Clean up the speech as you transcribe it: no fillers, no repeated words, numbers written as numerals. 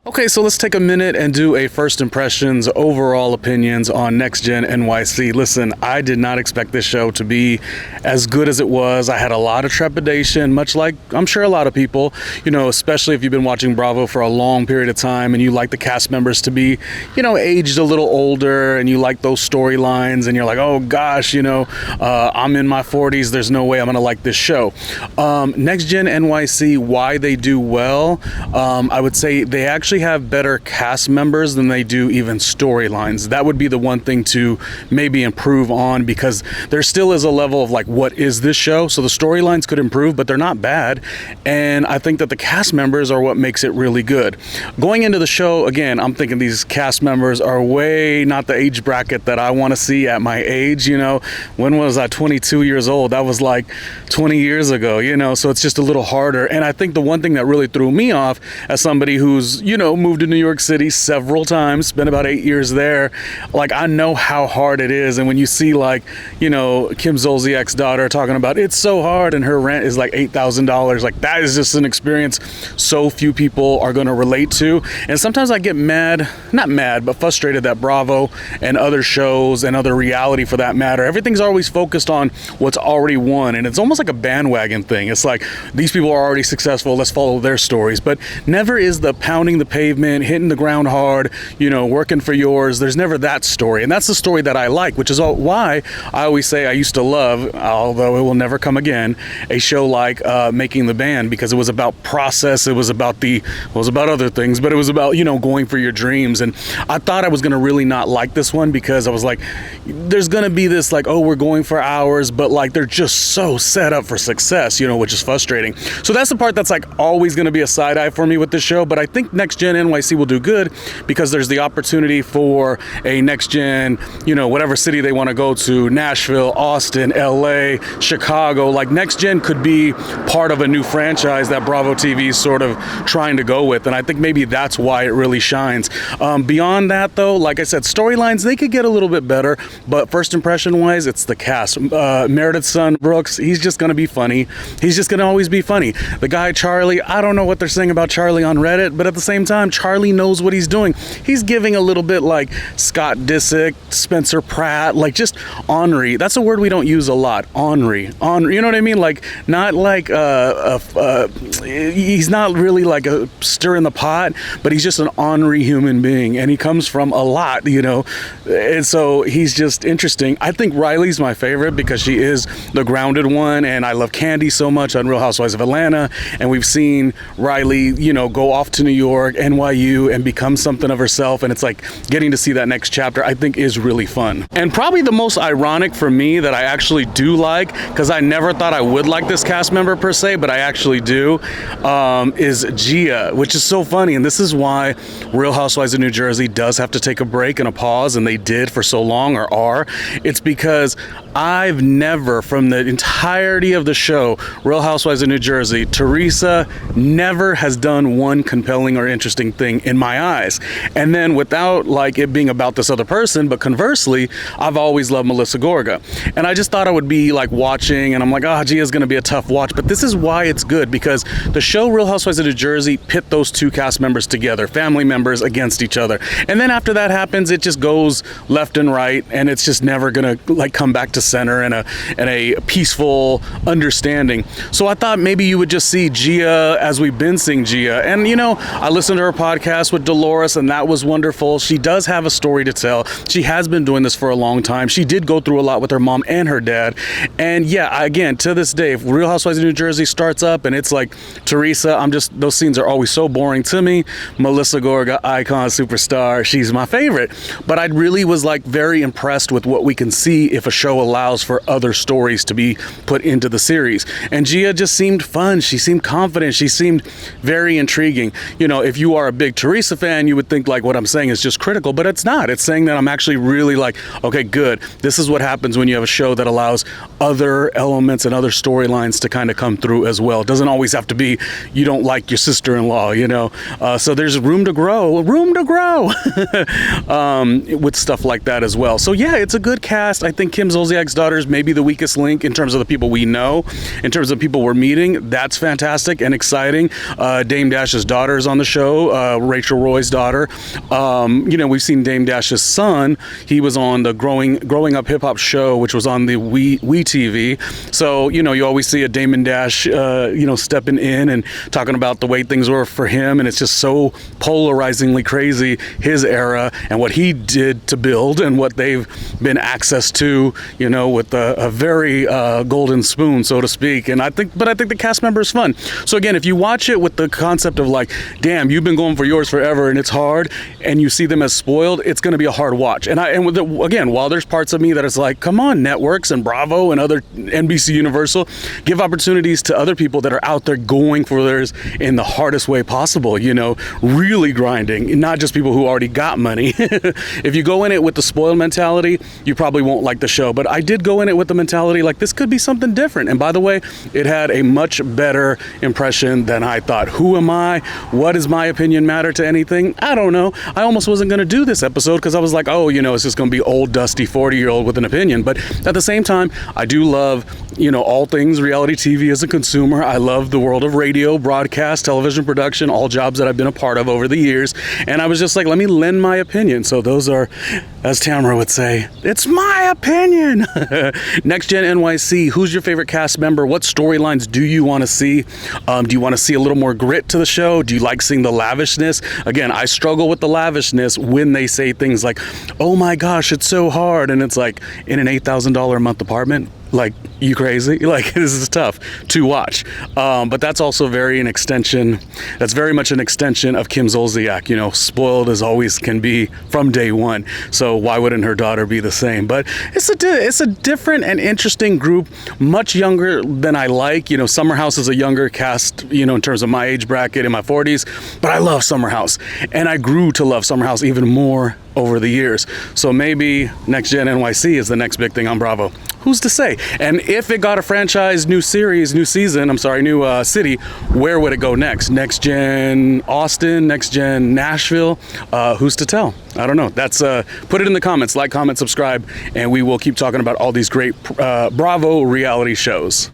Okay, so let's take a minute and do a first impressions, overall opinions on Next Gen NYC. Listen, I did not expect this show to be as good as it was. I had a lot of trepidation, much like I'm sure a lot of people, especially if you've been watching Bravo for a long period of time and you like the cast members to be, aged a little older and you like those storylines and you're like, oh gosh, I'm in my 40s. There's no way I'm going to like this show. Next Gen NYC, why they do well, I would say they actually have better cast members than they do even storylines. That would be the one thing to maybe improve on, because there still is a level of like, what is this show? So the storylines could improve, but they're not bad. And I think that the cast members are what makes it really good. Going into the show, again, I'm thinking these cast members are way not the age bracket that I want to see at my age. When was I 22 years old? That was like 20 years ago, so it's just a little harder. And I think the one thing that really threw me off as somebody who's, moved to New York City several times, spent about 8 years there. Like, I know how hard it is. And when you see Kim Zolciak's daughter talking about it's so hard and her rent is like $8,000, like that is just an experience so few people are going to relate to. And sometimes I get not mad, but frustrated that Bravo and other shows and other reality for that matter, everything's always focused on what's already won. And it's almost like a bandwagon thing. It's like, these people are already successful, let's follow their stories. But never is the pounding the pavement, hitting the ground hard, working for yours. There's never that story. And that's the story that I like, which is why I always say I used to love, although it will never come again, a show like Making the Band, because it was about process. It was about other things, but it was about, going for your dreams. And I thought I was going to really not like this one, because I was like, there's going to be this like, oh, we're going for hours, but like they're just so set up for success, which is frustrating. So that's the part that's like always going to be a side eye for me with this show. But I think Next Gen NYC will do good, because there's the opportunity for a Next Gen, whatever city they want to go to, Nashville, Austin, LA, Chicago. Like, Next Gen could be part of a new franchise that BravoTV's sort of trying to go with. And I think maybe that's why it really shines. Beyond that, though, like I said, storylines, they could get a little bit better. But first impression wise, it's the cast. Meredith's son, Brooks, he's just going to be funny. He's just going to always be funny. The guy, Charlie, I don't know what they're saying about Charlie on Reddit, but at the same time, Charlie knows what he's doing. He's giving a little bit like Scott Disick, Spencer Pratt, like just ornery. That's a word we don't use a lot. Ornery. You know what I mean? Like, not like he's not really like a stir in the pot, but he's just an ornery human being, and he comes from a lot, and so he's just interesting. I think Riley's my favorite because she is the grounded one, and I love Candy so much on Real Housewives of Atlanta, and we've seen Riley, go off to New York, NYU, and become something of herself, and it's like getting to see that next chapter, I think, is really fun. And probably the most ironic for me that I actually do like, because I never thought I would like this cast member per se, but I actually do, is Gia, which is so funny. And this is why Real Housewives of New Jersey does have to take a break and a pause, and they did for so long, or are. It's because I've never, from the entirety of the show, Real Housewives of New Jersey, Teresa never has done one compelling or interesting thing in my eyes. And then without like it being about this other person, but conversely, I've always loved Melissa Gorga. And I just thought I would be like watching, and I'm like, Gia's gonna be a tough watch. But this is why it's good, because the show Real Housewives of New Jersey pit those two cast members together, family members against each other. And then after that happens, it just goes left and right, and it's just never gonna like come back to center and a peaceful understanding. So I thought maybe you would just see Gia as we've been seeing Gia. And I listened to her podcast with Dolores, and that was wonderful. She does have a story to tell. She has been doing this for a long time. She did go through a lot with her mom and her dad. And yeah, again, to this day, if Real Housewives of New Jersey starts up and it's like Teresa, those scenes are always so boring to me. Melissa Gorga, icon, superstar, she's my favorite. But I really was like very impressed with what we can see if a show allows for other stories to be put into the series. And Gia just seemed fun. She seemed confident. She seemed very intriguing. If you are a big Teresa fan, you would think like what I'm saying is just critical, but it's not. It's saying that I'm actually really like, okay, good. This is what happens when you have a show that allows other elements and other storylines to kind of come through as well. It doesn't always have to be you don't like your sister-in-law, so there's room to grow with stuff like that as well. So yeah, it's a good cast. I think Kim Zolciak's daughter is maybe the weakest link in terms of the people we know, in terms of people we're meeting. That's fantastic and exciting. Dame Dash's daughter is on the show. show, Rachel Roy's daughter. We've seen Dame Dash's son. He was on the Growing Up Hip Hop show, which was on the WeTV. So, you always see a Damon Dash, stepping in and talking about the way things were for him. And it's just so polarizingly crazy, his era and what he did to build and what they've been access to, with a very golden spoon, so to speak. And I think the cast member is fun. So again, if you watch it with the concept of like, damn, you've been going for yours forever and it's hard, and you see them as spoiled, it's going to be a hard watch. Again, while there's parts of me that is like, come on, networks and Bravo and other NBC Universal, give opportunities to other people that are out there going for theirs in the hardest way possible, really grinding, not just people who already got money. If you go in it with the spoiled mentality, you probably won't like the show. But I did go in it with the mentality like this could be something different. And by the way, it had a much better impression than I thought. Who am I? What does my opinion matter to anything? I don't know. I almost wasn't going to do this episode because I was like, it's just going to be old, dusty 40-year-old with an opinion. But at the same time, I do love, all things reality TV as a consumer. I love the world of radio, broadcast, television production, all jobs that I've been a part of over the years. And I was just like, let me lend my opinion. So those are, as Tamara would say, it's my opinion. Next Gen NYC, who's your favorite cast member? What storylines do you want to see? Do you want to see a little more grit to the show? Do you like seeing the lavishness? Again, I struggle with the lavishness when they say things like, oh my gosh, it's so hard. And it's like, in an $8,000 a month apartment? Like, you crazy? Like, this is tough to watch. But that's also that's very much an extension of Kim Zolciak, spoiled as always can be from day one. So why wouldn't her daughter be the same? But it's a different and interesting group, much younger than I like. Summer House is a younger cast, in terms of my age bracket in my 40s, but I love Summer House. And I grew to love Summer House even more over the years. So maybe Next Gen NYC is the next big thing on Bravo. Who's to say? And if it got a franchise, new city, where would it go next? Next Gen Austin, Next Gen Nashville? Who's to tell? I don't know. That's put it in the comments, like, comment, subscribe, and we will keep talking about all these great Bravo reality shows.